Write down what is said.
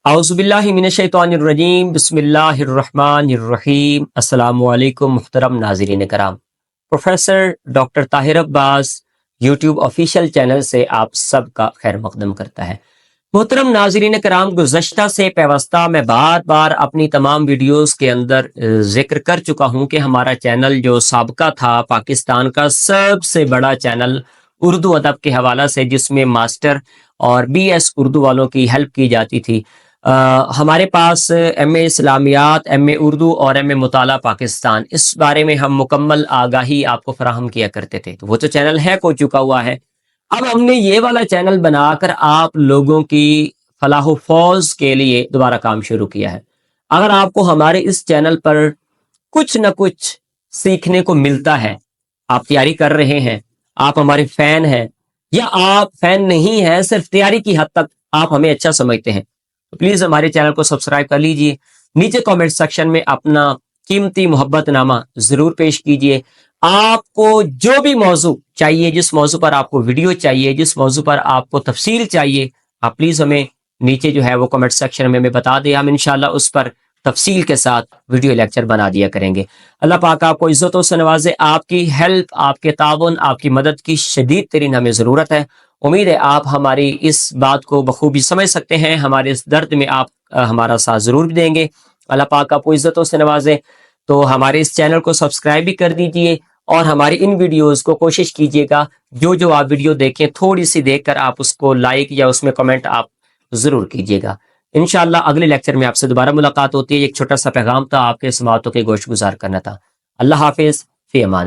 اعوذ باللہ من الشیطان الرجیم، بسم اللہ الرحمن الرحیم۔ السلام علیکم محترم ناظرین کرام، پروفیسر ڈاکٹر طاہر عباس یوٹیوب آفیشیل چینل سے آپ سب کا خیر مقدم کرتا ہے۔ محترم ناظرین کرام، گزشتہ سے پیوستہ میں بار بار اپنی تمام ویڈیوز کے اندر ذکر کر چکا ہوں کہ ہمارا چینل جو سابقہ تھا پاکستان کا سب سے بڑا چینل اردو ادب کے حوالہ سے، جس میں ماسٹر اور بی ایس اردو والوں کی ہیلپ کی جاتی تھی، ہمارے پاس ایم اے اسلامیات، ایم اے اردو اور ایم اے مطالعہ پاکستان، اس بارے میں ہم مکمل آگاہی آپ کو فراہم کیا کرتے تھے۔ تو وہ تو چینل ہیک ہو چکا ہوا ہے، اب ہم نے یہ والا چینل بنا کر آپ لوگوں کی فلاح و فوز کے لیے دوبارہ کام شروع کیا ہے۔ اگر آپ کو ہمارے اس چینل پر کچھ نہ کچھ سیکھنے کو ملتا ہے، آپ تیاری کر رہے ہیں، آپ ہمارے فین ہیں، یا آپ فین نہیں ہیں، صرف تیاری کی حد تک آپ ہمیں اچھا سمجھتے ہیں، تو پلیز ہمارے چینل کو سبسکرائب کر لیجئے۔ نیچے کامنٹ سیکشن میں اپنا قیمتی محبت نامہ ضرور پیش کیجئے۔ آپ کو جو بھی موضوع چاہیے، جس موضوع پر آپ کو ویڈیو چاہیے، جس موضوع پر آپ کو تفصیل چاہیے، آپ پلیز ہمیں نیچے جو ہے وہ کامنٹ سیکشن میں ہمیں بتا دیں، ہم انشاءاللہ اس پر تفصیل کے ساتھ ویڈیو لیکچر بنا دیا کریں گے۔ اللہ پاک آپ کو عزتوں سے نوازے، آپ کی ہیلپ، آپ کے تعاون، آپ کی مدد کی شدید ترین ہمیں ضرورت ہے۔ امید ہے آپ ہماری اس بات کو بخوبی سمجھ سکتے ہیں، ہمارے اس درد میں آپ ہمارا ساتھ ضرور دیں گے۔ اللہ پاک آپ کو عزتوں سے نوازے، تو ہمارے اس چینل کو سبسکرائب بھی کر دیجئے، اور ہماری ان ویڈیوز کو کوشش کیجئے گا جو آپ ویڈیو دیکھیں تھوڑی سی دیکھ کر آپ اس کو لائک یا اس میں کمنٹ آپ ضرور کیجئے گا۔ انشاءاللہ اگلے لیکچر میں آپ سے دوبارہ ملاقات ہوتی ہے۔ ایک چھوٹا سا پیغام تھا، آپ کے سماعتوں کے گوش گزار کرنا تھا۔ اللہ حافظ، فی امان۔